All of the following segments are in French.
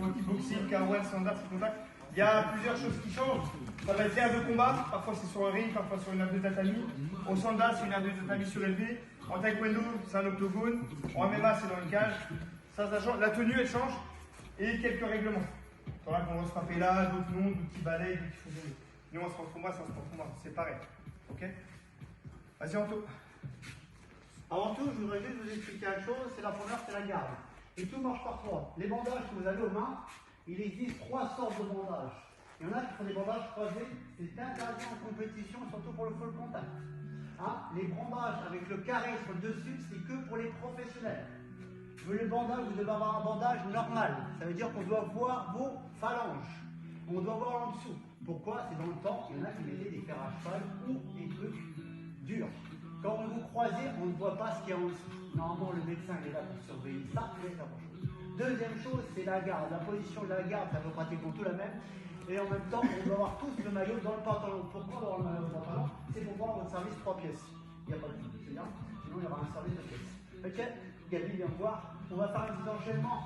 pour le kickboxing, K1, standard, c'est contact. Il y a plusieurs choses qui changent. Ça va être l'air de combat, parfois c'est sur un ring, parfois sur une aire de tatami. Au sanda, c'est une aire de tatami surélevée. En taekwondo, c'est un octogone. En MMA, c'est dans une cage. Ça change. La tenue, elle change. Et quelques règlements. T'en as qu'on va se frapper là, d'autres non, d'autres qui balayent, d'autres qui font des... Nous, on se prend combat, ça se prend combat. C'est pareil. Ok? Vas-y, Anto. Avant tout, je voudrais juste vous expliquer une chose. C'est la première, c'est la garde. Et tout marche par trois. Les bandages que vous avez aux mains, il existe 3 sortes de bandages. Il y en a qui font des bandages croisés, c'est interdit en compétition, surtout pour le full contact. Hein? Les bandages avec le carré sur le dessus, c'est que pour les professionnels. Le bandage, vous devez avoir un bandage normal. Ça veut dire qu'on doit voir vos phalanges. On doit voir en dessous. Pourquoi? C'est dans le temps, il y en a qui mettaient des fers à cheval ou des trucs durs. Quand vous croisez, on ne voit pas ce qu'il y a en dessous. Normalement, le médecin est là pour surveiller ça, mais ça marche. Deuxième chose, c'est la garde. La position de la garde, ça peut pratiquement tout la même. Et en même temps, on doit avoir tous le maillot dans le pantalon. Pourquoi avoir le maillot dans le pantalon? C'est pour voir votre service 3 pièces. Il n'y a pas de tout, c'est bien. Sinon, il y aura un service de pièces. Ok? Gabi, viens me voir. On va faire un petit enchaînement.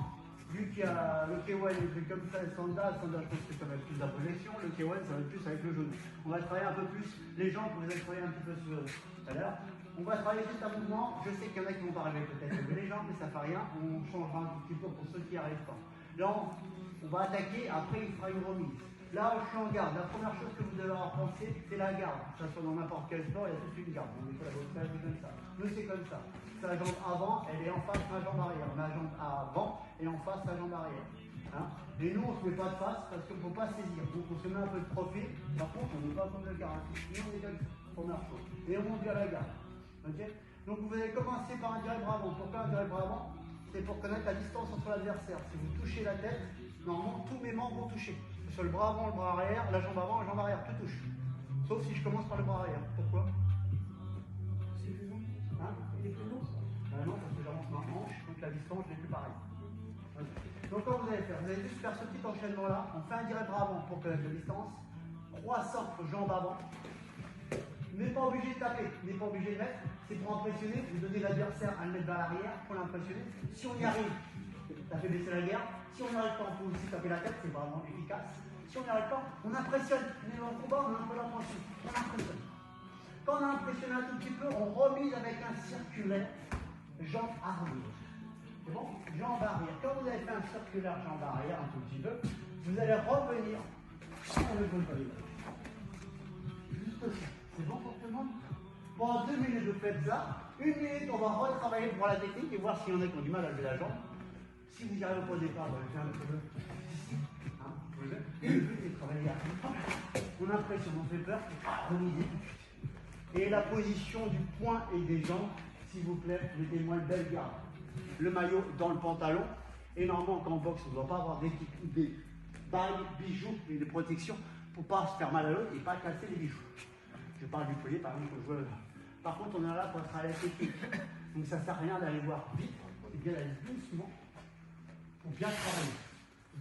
Vu qu'il y a le K1, il fait comme ça, le standard, je pense que ça va être plus de la projection. Le K1, ça va être plus avec le genou. On va travailler un peu plus les jambes, que vous avez travaillé un petit peu tout à l'heure. On va travailler juste un mouvement. Je sais qu'il y en a qui vont pas arriver peut-être lever les jambes, mais ça fait rien. On changera un petit peu pour ceux qui n'y arrivent pas. Là, on va attaquer, après il fera une remise. Là, je suis en garde. La première chose que vous devez avoir pensé, c'est la garde. Que ce soit dans n'importe quel sport, il y a toute une garde. On est la boxe, c'est comme ça. Nous, c'est comme ça. Sa jambe avant, elle est en face, ma jambe arrière. Ma jambe avant et en face, sa jambe arrière. Hein? Et nous, on ne se met pas de face parce qu'il ne faut pas saisir. Donc, on se met un peu de profil. Par contre, on n'est pas comme le karaté. Nous, on est comme ça. Première chose. Et on monte vers la garde. Okay? Donc, vous allez commencer par un direct bras avant. Pourquoi un direct bras avant? C'est pour connaître la distance entre l'adversaire. Si vous touchez la tête, normalement, tous mes membres vont toucher. Sur le bras avant, le bras arrière, la jambe avant, la jambe arrière, tout touche. Sauf si je commence par le bras arrière. Pourquoi? C'est plus long. Hein? Il est plus long? Non, parce que j'avance ma hanche, donc la distance n'est plus pareille. Okay. Donc quand vous allez faire, vous allez juste faire ce petit enchaînement là. On fait un direct bras avant pour connaître la distance. Croissant, jambe avant. Mais pas obligé de taper, mais pas obligé de mettre. C'est pour impressionner, vous donnez l'adversaire à le mettre vers l'arrière pour l'impressionner. Si on y arrive, ça fait baisser la garde. Si on n'y arrive pas, on peut aussi taper la tête, c'est vraiment efficace. Si on n'y arrive pas, on impressionne. Mais en combat, on a un peu d'attention. On impressionne. Quand on a impressionné un tout petit peu, on remise avec un circulaire, jambe arrière. C'est bon? Jambe arrière. Quand vous avez fait un circulaire jambe arrière un tout petit peu, vous allez revenir sur le bon palais. Juste ça. C'est bon pour tout le monde? Pendant 2 minutes, vous faites ça. 1 minute, on va retravailler pour la technique et voir s'il y en a qui ont du mal à lever la jambe. Si vous n'y arrivez pas au départ, vous allez faire un petit peu ici. Et le but est de travailler à on impressionne, on fait peur, remisez tout de suite. Et la position du poing et des jambes, s'il vous plaît, mettez-moi une belle garde. Le maillot dans le pantalon. Et normalement, quand on boxe, on ne doit pas avoir des bagues, bijoux et des protections pour ne pas se faire mal à l'autre et pas casser les bijoux. Je parle du collier, par exemple. Par contre, on est là pour travailler la technique. Donc ça ne sert à rien d'aller voir vite, c'est bien d'aller doucement pour bien travailler.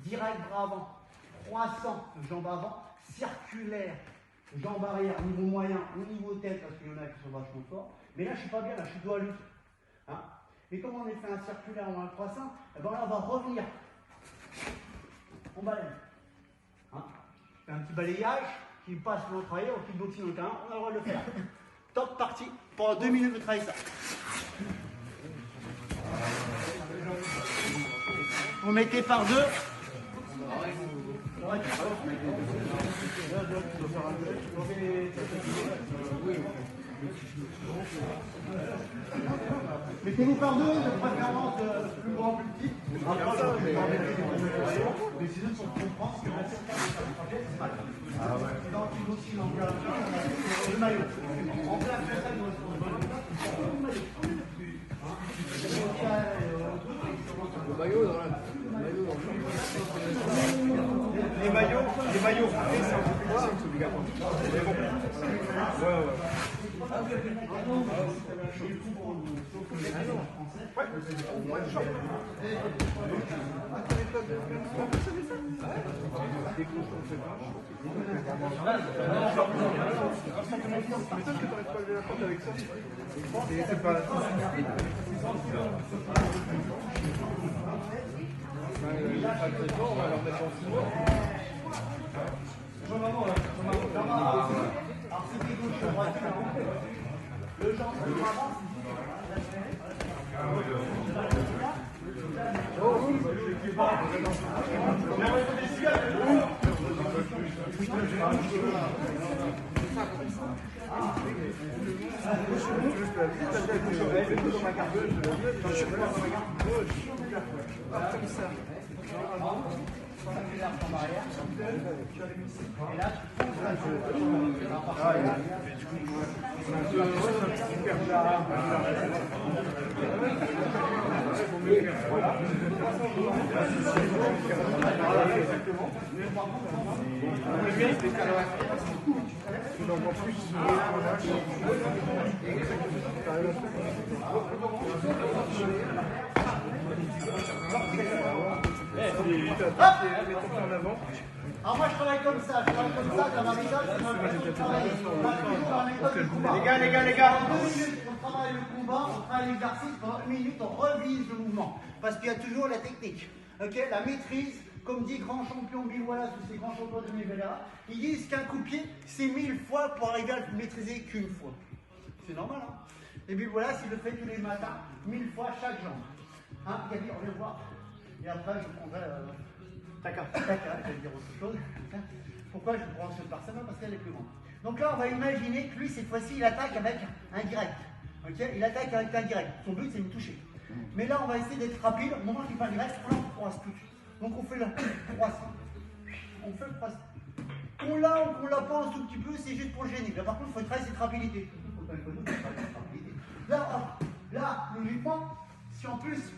Direct bras avant, croissant, jambe avant, circulaire, jambe arrière, niveau moyen ou niveau tête, parce qu'il y en a qui sont vachement forts. Mais là, je ne suis pas bien, là, je suis dos à lutte. Hein? Et comme on a fait un circulaire ou un croissant, et ben là, on va revenir. On balaye. Hein? On fait un petit balayage qui passe pour le travailler, au kickboxing dans le terrain, on a le droit de le faire. Top, parti. Pendant 2 minutes, vous travaillez ça. Vous mettez par 2. Mettez-vous par 2, de préférence plus grand, plus petit. Après ça, je vais en mettre des décisions sur comprendre ce que la c'est mal. Ah ouais. Dans le kickboxing, le maillot. En plein après ça, il doit se le maillot. Le maillot dans la... Les maillots frais, c'est un peu plus difficile, c'est obligatoire. Mais bon. Ouais. C'est pas... On va leur mettre en 6 mois. Alors c'était gauche, droite, le genre de avance. Et là, tu alors moi je travaille comme ça, dans ma méthode, c'est ma méthode de combat. Les gars. En 2 minutes, on travaille le combat, on travaille l'exercice, pendant 1 minute, on revise le mouvement. Parce qu'il y a toujours la technique. Okay, la maîtrise, comme dit grand champion Bill Wallace ou ces grands champions de Nivella, ils disent qu'un coup de pied, c'est 1000 fois pour arriver à le maîtriser qu'une fois. C'est normal, hein? Et Bill Wallace, il le fait tous les matins, 1000 fois chaque jambe. Hein, Gabi, on vient voir. Et après, je prendrai Taka, je vais dire autre chose. Pourquoi je prends cette personne? Parce qu'elle est plus grande. Donc là, on va imaginer que lui, cette fois-ci, il attaque avec un direct. Okay, il attaque avec un direct. Son but, c'est de me toucher. Mais là, on va essayer d'être rapide. Au moment qu'il fait un direct, on croise tout de suite. Donc on fait le croissant. On fait le croissant. On l'a ou qu'on l'a pas un tout petit peu, c'est juste pour le gêner. Là, par contre, il faut travailler cette rapidité. Là, logiquement, si en plus